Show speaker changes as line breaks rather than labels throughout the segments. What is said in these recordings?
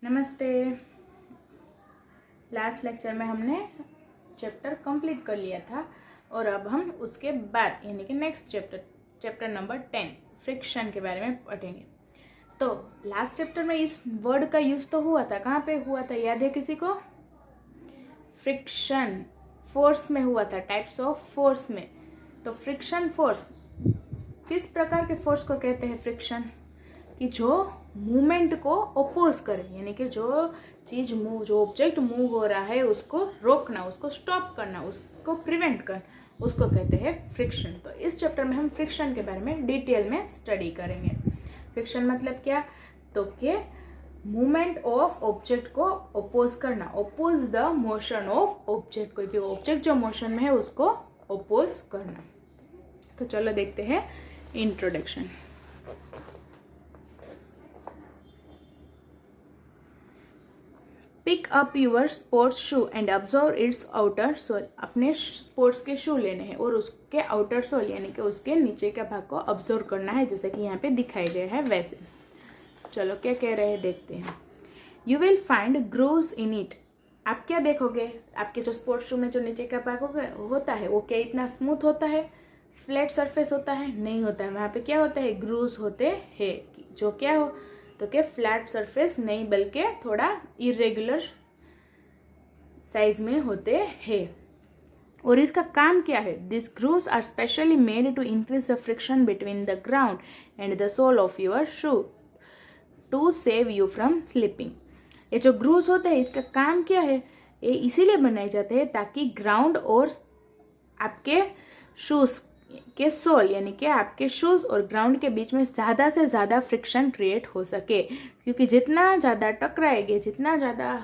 नमस्ते। Last lecture में हमने चैप्टर कंप्लीट कर लिया था और अब हम उसके बाद यानी कि नेक्स्ट चैप्टर नंबर 10 फ्रिक्शन के बारे में पढ़ेंगे। तो लास्ट चैप्टर में इस वर्ड का यूज तो हुआ था, कहाँ पे हुआ था याद है किसी को? फ्रिक्शन फोर्स में हुआ था, टाइप्स ऑफ फोर्स में। तो फ्रिक्शन फोर्स किस प्रकार के फोर्स को कहते हैं? फ्रिक्शन कि जो मूवमेंट को ओपोज करे, यानी कि जो चीज जो ऑब्जेक्ट मूव हो रहा है उसको रोकना, उसको स्टॉप करना, उसको प्रिवेंट करना, उसको कहते हैं फ्रिक्शन। तो इस चैप्टर में हम फ्रिक्शन के बारे में डिटेल में स्टडी करेंगे। फ्रिक्शन मतलब क्या? तो कि मूवमेंट ऑफ ऑब्जेक्ट को ओपोज करना, oppose the motion of object, कोई भी ऑब्जेक्ट जो मोशन में है उसको ओपोज करना। तो चलो देखते हैं introduction. Pick up your sports shoe and observe its outer sole. अपने स्पोर्ट्स के शू लेने हैं और उसके आउटर सोल यानी कि उसके नीचे के भाग को ऑब्जर्व करना है, जैसे कि यहाँ पे दिखाई गया है वैसे। चलो क्या कह रहे हैं देखते हैं। You will find grooves in it. आप क्या देखोगे? आपके जो स्पोर्ट्स शू में जो नीचे का भाग होता है वो क्या इतना स्मूथ होता है, फ्लैट सरफेस होता है? नहीं होता है। वहाँ पे क्या होता है? ग्रूव्स होते हैं, जो क्या हो तो क्या फ्लैट सरफेस नहीं बल्कि थोड़ा इरेगुलर साइज में होते हैं। और इसका काम क्या है? This grooves are specially made to increase the friction between the ground and the sole of your shoe to save you from slipping. ये जो ग्रूव्स होते हैं इसका काम क्या है? ये इसीलिए बनाए जाते हैं ताकि ग्राउंड और आपके शूज के सोल यानी कि आपके शूज और ग्राउंड के बीच में ज़्यादा से ज़्यादा फ्रिक्शन क्रिएट हो सके, क्योंकि जितना ज़्यादा टकराएंगे, जितना ज़्यादा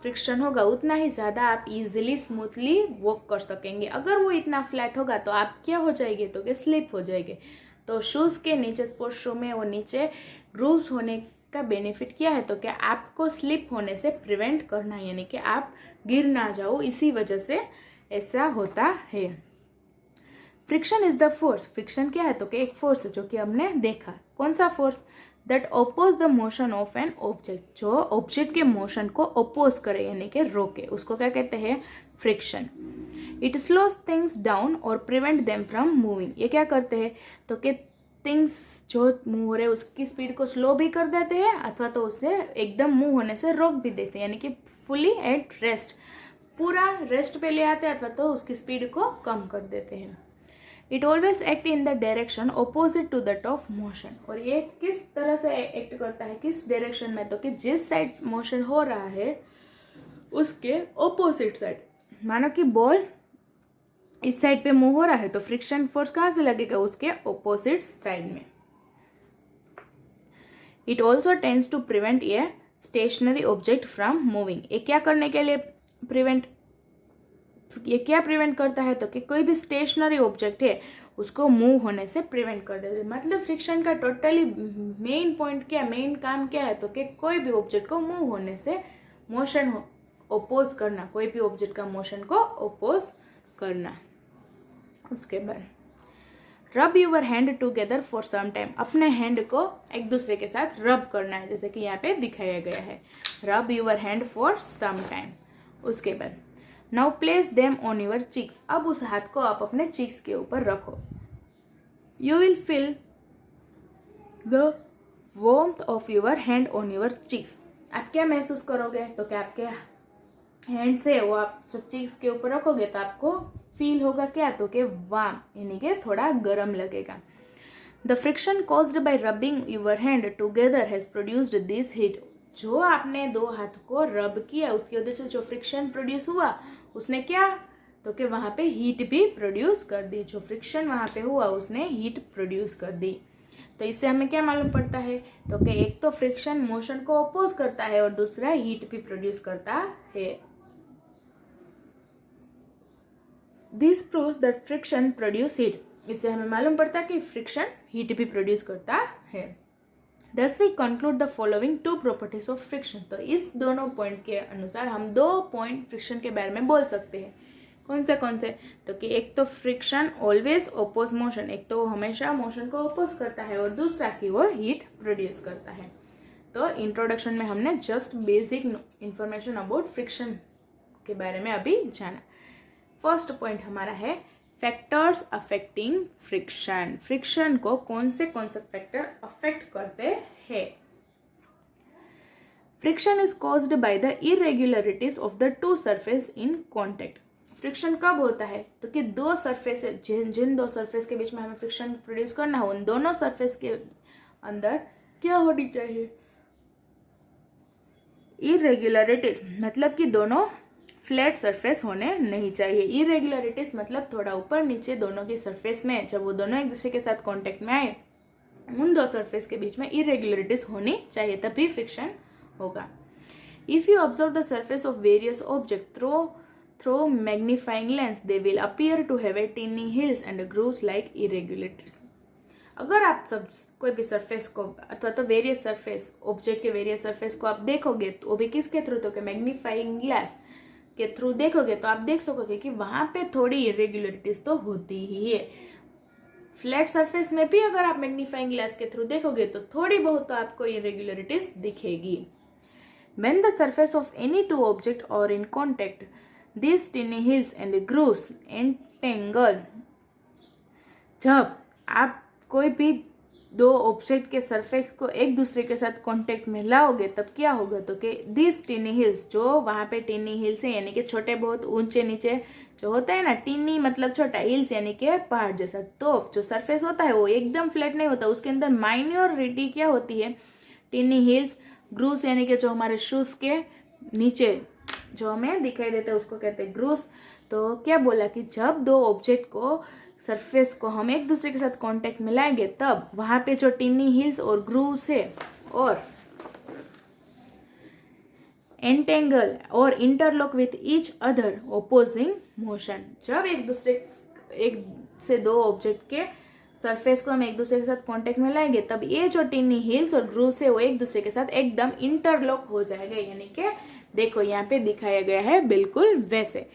फ्रिक्शन होगा उतना ही ज़्यादा आप इजीली स्मूथली वॉक कर सकेंगे। अगर वो इतना फ्लैट होगा तो आप क्या हो जाएंगे? तो कि स्लिप हो जाएंगे। तो शूज़ के नीचे स्पोर्ट्स शू में वो नीचे ग्रूव्स होने का बेनिफिट क्या है? तो क्या आपको स्लिप होने से प्रिवेंट करना, यानी कि आप गिर ना जाओ, इसी वजह से ऐसा होता है। Friction is the force. Friction क्या है? तो कि एक फोर्स है जो कि हमने देखा। कौन सा force? That oppose the motion of an object, जो ऑब्जेक्ट के मोशन को ओपोज करे यानी कि रोके, उसको क्या कहते हैं? Friction. It slows things down और प्रिवेंट देम फ्रॉम मूविंग। ये क्या करते हैं? तो कि थिंग्स जो मूव हो रहे हैं उसकी स्पीड को स्लो भी कर देते हैं अथवा तो उसे एकदम मूव होने से रोक भी देते हैं, यानी कि फुली एट रेस्ट, पूरा रेस्ट पे ले आते हैं अथवा तो उसकी स्पीड को कम कर देते हैं। It always act in the direction opposite to that of motion. और ये किस तरह से एक्ट करता है, किस डायरेक्शन में? तो कि जिस साइड मोशन हो रहा है उसके ऑपोजिट साइड। मानो कि बॉल इस साइड पे मूव हो रहा है तो फ्रिक्शन फोर्स कहाँ से लगेगा? उसके ऑपोजिट साइड में। It also tends to prevent a stationary object from moving. ये क्या करने के लिए ये क्या प्रिवेंट करता है? तो कि कोई भी स्टेशनरी ऑब्जेक्ट है उसको मूव होने से प्रिवेंट कर देते हैं। मतलब फ्रिक्शन का टोटली मेन पॉइंट क्या, मेन काम क्या है? तो कि कोई भी ऑब्जेक्ट को मूव होने से मोशन ओपोज करना, कोई भी ऑब्जेक्ट का मोशन को ओपोज करना। उसके बाद rub your hand together for some time. अपने हैंड को एक दूसरे के साथ रब करना है, जैसे कि यहाँ पे दिखाया गया है, rub your hand for some time. उसके बाद now place them on your cheeks. अब उस हाथ को आप अपने चीक्स के ऊपर रखो। You will feel the warmth of your hand on your cheeks. आप क्या महसूस करोगे? तो क्या आपके हैंड से वो आप जब चीक्स के ऊपर रखोगे तो आपको फील होगा क्या? तो कि वार्म यानी कि थोड़ा गर्म लगेगा। The friction caused by rubbing your hand together has produced this heat. जो आपने दो हाथ को रब किया उसकी वजह से जो फ्रिक्शन प्रोड्यूस हुआ उसने क्या? तो कि वहाँ पे हीट भी प्रोड्यूस कर दी। जो फ्रिक्शन वहाँ पे हुआ उसने हीट प्रोड्यूस कर दी। तो इससे हमें क्या मालूम पड़ता है? तो कि एक तो फ्रिक्शन मोशन को अपोज करता है और दूसरा हीट भी प्रोड्यूस करता है। This proves that friction produce heat. इससे हमें मालूम पड़ता है कि फ्रिक्शन हीट भी प्रोड्यूस करता है। Thus we conclude the following two properties of friction। तो इस दोनों पॉइंट के अनुसार हम दो पॉइंट फ्रिक्शन के बारे में बोल सकते हैं। कौन से? तो कि एक तो फ्रिक्शन ऑलवेज ओपोज मोशन, एक तो वो हमेशा मोशन को ओपोज करता है और दूसरा कि वो हीट प्रोड्यूस करता है। तो इंट्रोडक्शन में हमने just basic information about friction के बारे में अभी जाना। फर्स्ट पॉइंट हमारा है फैक्टर्स अफेक्टिंग फ्रिक्शन। फ्रिक्शन को कौन से फैक्टर अफेक्ट करते हैं। Friction is caused by the irregularities of the two surface in contact. Friction कब होता है तो कि दो सरफेस, जिन दो सरफेस के बीच में हमें फ्रिक्शन प्रोड्यूस करना हो, उन दोनों सरफेस के अंदर क्या होनी चाहिए, इरेग्युलरिटीज, मतलब कि दोनों फ्लैट सरफेस होने नहीं चाहिए। इरेग्युलरिटीज मतलब थोड़ा ऊपर नीचे दोनों की सरफेस में, जब वो दोनों एक दूसरे के साथ कांटेक्ट में आए, उन दो सरफेस के बीच में इरेग्युलरिटीज होनी चाहिए, तभी फ्रिक्शन होगा। If you observe the surface of various object through magnifying lens, they will appear to have a tiny hills and grooves like irregularities. अगर आप सब कोई भी सरफेस को अथवा तो वेरियस सरफेस, ऑब्जेक्ट के वेरियस सरफेस को आप देखोगे तो वो भी किसके थ्रू, तो मैग्नीफाइंग ग्लास के थ्रू देखोगे तो आप देख सकोगे कि वहां पे थोड़ी इरेग्युलरिटीज तो होती ही है। फ्लैट सरफेस में भी अगर आप मैग्नीफाइंग ग्लास के थ्रू देखोगे तो थोड़ी बहुत तो आपको इरेग्युलरिटीज दिखेगी। When the surface of any two object or in contact, these tiny hills and grooves entangle। जब आप कोई भी दो ऑब्जेक्ट के सरफेस को एक दूसरे के साथ कांटेक्ट में लाओगे तब क्या होगा, तो कि दिस टिनी हिल्स, जो वहां पे टिनी हिल्स है यानी कि छोटे बहुत ऊंचे नीचे जो होता है ना, टिनी मतलब छोटा, हिल्स यानी कि पहाड़ जैसा, तो जो सरफेस होता है वो एकदम फ्लैट नहीं होता, उसके अंदर माइनॉरिटी क्या होती है, टिनी हिल्स, ग्रूव्स यानी कि जो हमारे शूज के नीचे जो हमें दिखाई देता है उसको कहते हैं ग्रूव्स। तो क्या बोला कि जब दो ऑब्जेक्ट को सरफेस को हम एक दूसरे के साथ कांटेक्ट में लाएंगे तब वहां पे जो टिनी हिल्स और ग्रूव्स है और एंटेंगल और interlock with each other opposing motion. जब एक से दो ऑब्जेक्ट के सरफेस को हम एक दूसरे के साथ कांटेक्ट में लाएंगे तब ये जो टिनी हिल्स और ग्रूव्स है वो एक दूसरे के साथ एकदम इंटरलॉक हो जाएगा, यानी कि देखो यहाँ पे दिखाया गया है बिल्कुल वैसे।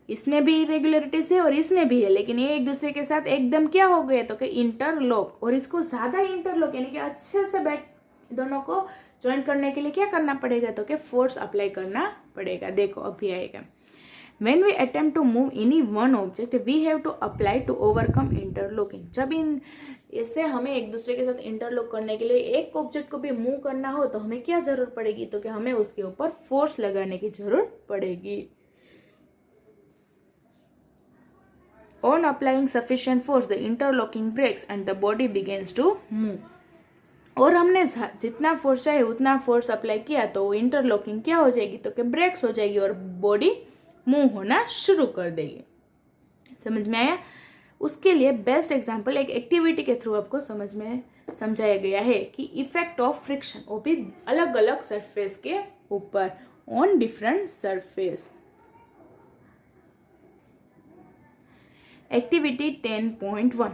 इसमें भी इरेग्युलरिटीज है और इसमें भी है, लेकिन ये एक दूसरे के साथ एकदम क्या हो गए तो कि इंटरलॉक। और इसको ज्यादा इंटरलॉक यानी कि अच्छे से दोनों को ज्वाइन करने के लिए क्या करना पड़ेगा, तो कि फोर्स अप्लाई करना पड़ेगा। देखो अभी आएगा, When we attempt to move any one object, we have to apply to overcome interlocking। जब इससे हमें एक दूसरे के साथ इंटरलॉक करने के लिए एक ऑब्जेक्ट को भी मूव करना हो तो हमें क्या जरूरत पड़ेगी, तो कि हमें उसके ऊपर फोर्स लगाने की जरूरत पड़ेगी। On applying sufficient force, the interlocking breaks and the body begins to move। और हमने जितना फोर्स चाहिए उतना फोर्स अप्लाई किया तो वो इंटरलॉकिंग क्या हो जाएगी, तो कि ब्रेक्स हो जाएगी और बॉडी मूव होना शुरू कर देगी। समझ में आया। उसके लिए बेस्ट एग्जांपल एक एक्टिविटी के थ्रू आपको समझाया गया है कि इफेक्ट ऑफ फ्रिक्शन, वो भी अलग अलग सरफेस के ऊपर, on different surface. Activity 10.1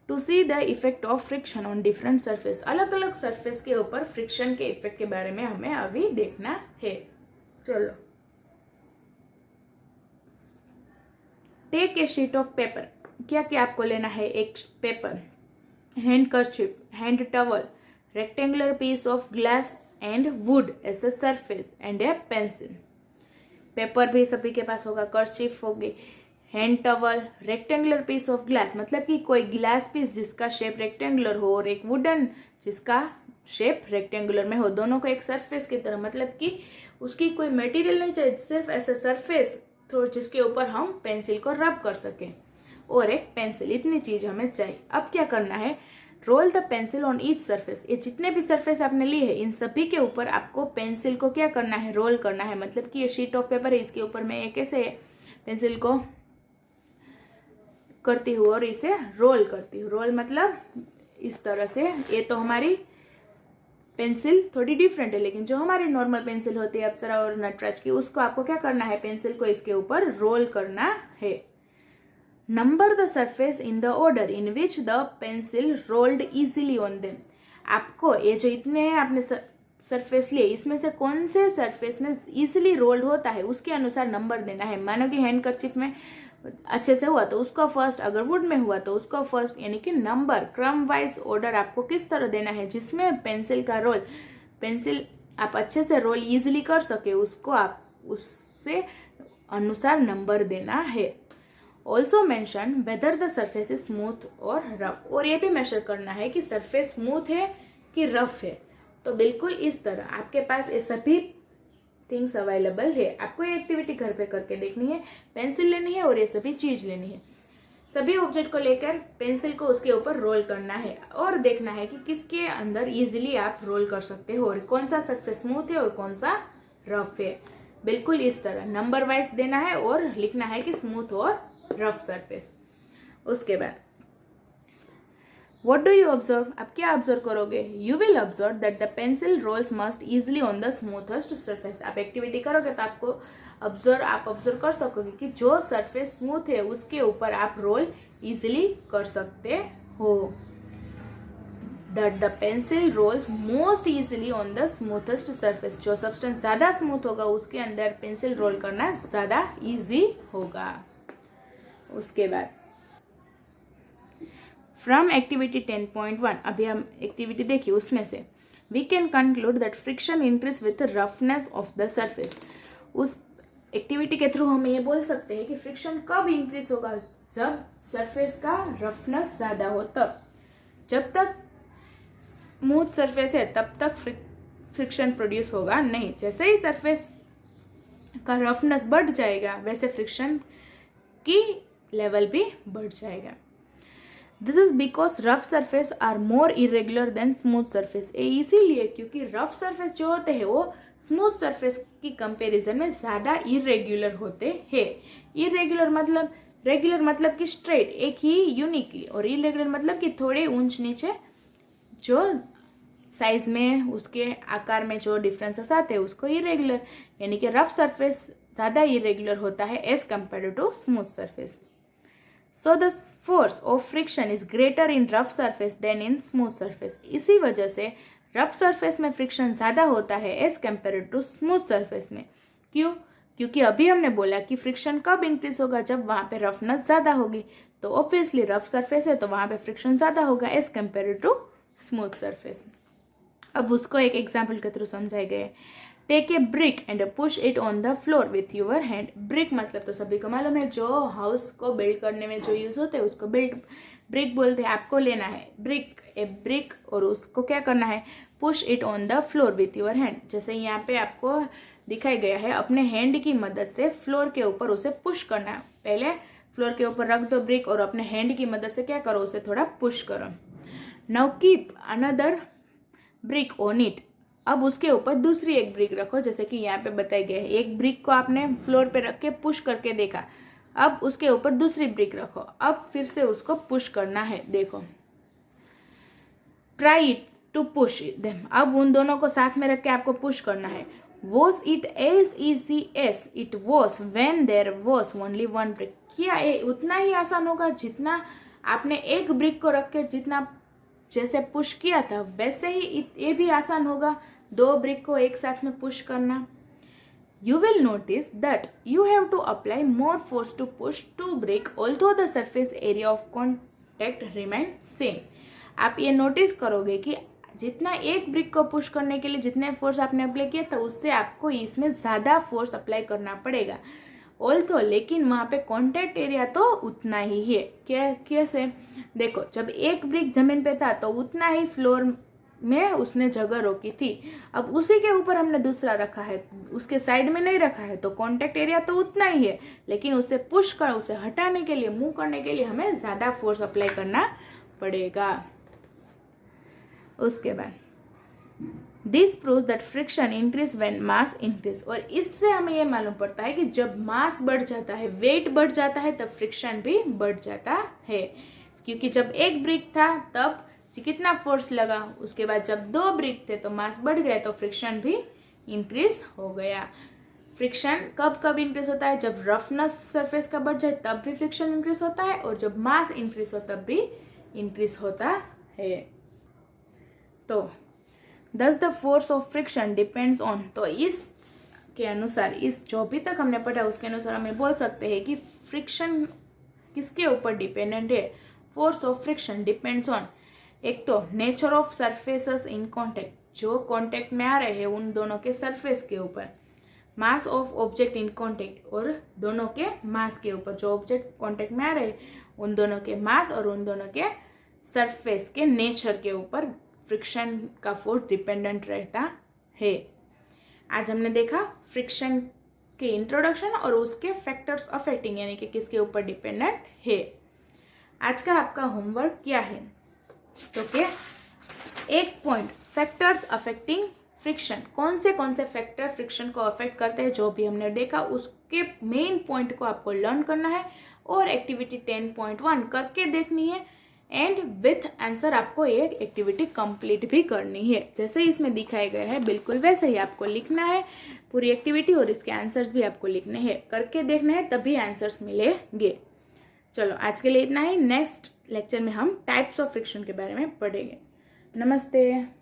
to see the effect of friction on different surface. अलग अलग सरफेस के ऊपर फ्रिक्शन के इफेक्ट के बारे में हमें अभी देखना है। चलो, take a sheet of paper. क्या क्या आपको लेना है, एक paper, handkerchief, hand towel, rectangular piece of glass and wood as a surface and a pencil. Paper भी सभी के पास होगा, कर्चिफ होगी, hand towel, rectangular piece of glass मतलब कि कोई ग्लास पीस जिसका शेप रेक्टेंगुलर हो और एक वुडन जिसका शेप रेक्टेंगुलर में हो, दोनों को एक सरफेस की तरह, मतलब कि उसकी कोई मटेरियल नहीं चाहिए, सिर्फ ऐसा सरफेस जिसके ऊपर हम पेंसिल को रब कर सकें, और एक पेंसिल, इतनी चीज हमें चाहिए। अब क्या करना है, roll the pencil on each surface. ये जितने भी सरफेस आपने ली है इन सभी के ऊपर आपको पेंसिल को क्या करना है, रोल करना है। मतलब कि ये शीट ऑफ पेपर है, इसके ऊपर मैं एक ऐसे पेंसिल को करती हूँ और इसे रोल करती हूँ। रोल मतलब इस तरह से। ये तो हमारी पेंसिल थोड़ी डिफरेंट है, लेकिन जो हमारी नॉर्मल पेंसिल होती है अप्सरा और नटराज की, उसको आपको क्या करना है, पेंसिल को इसके ऊपर रोल करना है। Number the surface in the order in which the pencil rolled easily on them. आपको ये जो इतने हैं आपने सरफेस लिए, इसमें से कौन से सरफेस में इजीली रोल्ड होता है उसके अनुसार नंबर देना है। मानो कि हैंड कर्चिफ में अच्छे से हुआ तो उसका फर्स्ट, अगर वुड में हुआ तो उसका फर्स्ट, यानी कि नंबर क्रम वाइज ऑर्डर आपको किस तरह देना है जिसमें पेंसिल का रोल पेंसिल आप अच्छे से रोल इजीली कर सके उसको आप उससे अनुसार नंबर देना है। Also mention whether the surface is smooth और रफ, और ये भी मेजर करना है कि सरफेस स्मूथ है कि रफ है। तो बिल्कुल इस तरह आपके पास ये सभी थिंग्स अवेलेबल है। आपको ये एक्टिविटी घर पे करके देखनी है, पेंसिल लेनी है और ये सभी चीज लेनी है। सभी ऑब्जेक्ट को लेकर पेंसिल को उसके ऊपर रोल करना है और देखना है कि किसके अंदर इजीली आप रोल कर सकते हो और कौन सा सरफेस स्मूथ है और कौन सा रफ है। बिल्कुल इस तरह नंबर वाइज देना है और लिखना है कि स्मूथ और रफ सरफेस। उसके बाद What do you observe? आप क्या ऑब्जर्व करोगे? You will observe that the pencil rolls must easily on the smoothest surface. आप एक्टिविटी करोगे तो आपको आप ऑब्जर्व कर सकोगे कि जो सरफेस स्मूथ है उसके ऊपर आप रोल इजीली कर सकते हो। That the pencil rolls most easily on the smoothest surface. जो सब्सटेंस ज़्यादा स्मूथ होगा उसके अंदर पेंसिल रोल करना ज़्यादा इजी होगा। उसके बाद फ्रॉम एक्टिविटी 10.1 अभी हम एक्टिविटी देखिए, उसमें से we can conclude that friction increase with roughness of the surface. उस एक्टिविटी के थ्रू हम ये बोल सकते हैं कि फ्रिक्शन कब इंक्रीज होगा? जब सरफेस का रफनेस ज़्यादा हो तब। जब तक स्मूथ सरफेस है तब तक फ्रिक्शन प्रोड्यूस होगा नहीं। जैसे ही सरफेस का रफनेस बढ़ जाएगा वैसे फ्रिक्शन की लेवल भी बढ़ जाएगा। This is because rough surface are more irregular than smooth surface. ये इसीलिए क्योंकि रफ सरफेस जो होते हैं वो स्मूथ सरफेस की कंपैरिजन में ज़्यादा इरेगुलर होते हैं। इरेगुलर मतलब रेगुलर मतलब कि स्ट्रेट एक ही यूनिकली, और इरेगुलर मतलब कि थोड़े ऊंच नीचे जो साइज में उसके आकार में जो डिफरेंसेस आते हैं उसको इरेगुलर, यानी कि रफ सरफेस ज़्यादा इरेगुलर होता है as compare to smooth surface. So the force of friction is greater in rough surface than in smooth surface. इसी वजह से रफ सरफेस में फ्रिक्शन ज़्यादा होता है as compare to smooth surface में। क्यों? क्योंकि अभी हमने बोला कि फ्रिक्शन कब इंक्रीज होगा? जब वहाँ पे रफनेस ज़्यादा होगी। तो ऑब्वियसली रफ सरफेस है तो वहाँ पे फ्रिक्शन ज़्यादा होगा as compare to smooth surface. अब उसको एक एग्जाम्पल के थ्रू समझाए गए। Take a brick and push it on the floor with your hand. Brick मतलब तो सभी को मालूम है, जो हाउस को बिल्ड करने में जो यूज होते हैं उसको ब्रिक बोलते हैं। आपको लेना है ब्रिक और उसको क्या करना है? Push it on the floor with your hand. जैसे यहाँ पे आपको दिखाया गया है, अपने हैंड की मदद से फ्लोर के ऊपर उसे पुश करना है। पहले फ्लोर के ऊपर रख दो ब्रिक और अपने हैंड की मदद से क्या करो? उसे थोड़ा पुश करो। Now keep another brick on it. अब उसके ऊपर दूसरी एक ब्रिक रखो, जैसे कि यहाँ पे बताया गया है। एक ब्रिक को आपने फ्लोर पे रख के पुश करके देखा, अब उसके ऊपर दूसरी ब्रिक रखो, अब फिर से उसको पुश करना है। देखो, try it to push them. अब उन दोनों को साथ में रख के आपको पुश करना है। Was it as easy as it was when there was only one brick. क्या ये उतना ही आसान होगा जितना आपने एक ब्रिक को रख के जितना जैसे पुश किया था वैसे ही ये भी आसान होगा दो ब्रिक को एक साथ में पुश करना। You will notice that you have to apply more force to push two brick although the surface area of contact remain same। आप ये नोटिस करोगे कि जितना एक ब्रिक को पुश करने के लिए जितने फोर्स आपने अप्लाई किया था उससे आपको इसमें ज़्यादा फोर्स अप्लाई करना पड़ेगा। ऑल्थो लेकिन वहाँ पे कॉन्टैक्ट एरिया तो उतना ही है। कैसे? देखो, जब एक ब्रिक जमीन पे था तो उतना ही फ्लोर में उसने जगह रोकी थी। अब उसी के ऊपर हमने दूसरा रखा है, उसके साइड में नहीं रखा है, तो कॉन्टैक्ट एरिया तो उतना ही है, लेकिन उसे पुश कर उसे हटाने के लिए मूव करने के लिए हमें ज़्यादा फोर्स अप्लाई करना पड़ेगा। उसके बाद this proves that friction increase when mass increase. और इससे हमें यह मालूम पड़ता है कि जब मास बढ़ जाता है, वेट बढ़ जाता है, तब फ्रिक्शन भी बढ़ जाता है। क्योंकि जब एक ब्रिक था तब कितना फोर्स लगा, उसके बाद जब दो ब्रिक थे तो मास बढ़ गया तो फ्रिक्शन भी इंक्रीज हो गया। फ्रिक्शन कब कब इंक्रीज होता है? जब रफनेस सरफेस का बढ़ जाए तब भी फ्रिक्शन इंक्रीज होता है, और जब मास इंक्रीज हो तब भी इंक्रीज होता है। तो thus the force of friction depends on, तो इसके अनुसार, इस जो भी तक हमने पढ़ा उसके अनुसार हमें बोल सकते हैं कि फ्रिक्शन किसके ऊपर डिपेंडेंट है? Force of friction depends on, एक तो nature of surfaces in contact, जो कांटेक्ट में आ रहे हैं उन दोनों के सरफेस के ऊपर, mass of object in contact, और दोनों के मास के ऊपर, जो ऑब्जेक्ट कांटेक्ट में आ रहे हैं उन दोनों के मास और उन दोनों के सरफेस के नेचर के ऊपर फ्रिक्शन का फोर्स डिपेंडेंट रहता है। आज हमने देखा फ्रिक्शन के इंट्रोडक्शन और उसके फैक्टर्स अफेक्टिंग, यानी कि किसके ऊपर डिपेंडेंट है। आज का आपका होमवर्क क्या है, तो क्या एक पॉइंट, फैक्टर्स अफेक्टिंग फ्रिक्शन, कौन से फैक्टर फ्रिक्शन को अफेक्ट करते हैं जो भी हमने देखा उसके मेन पॉइंट को आपको लर्न करना है और एक्टिविटी 10.1 करके देखनी है एंड विथ आंसर आपको ये एक्टिविटी कंप्लीट भी करनी है। जैसे इसमें दिखाए गए हैं बिल्कुल वैसे ही आपको लिखना है पूरी एक्टिविटी और इसके आंसर्स भी आपको लिखने हैं, करके देखना है तभी आंसर्स मिलेंगे। चलो आज के लिए इतना ही। नेक्स्ट लेक्चर में हम टाइप्स ऑफ फ्रिक्शन के बारे में पढ़ेंगे। नमस्ते।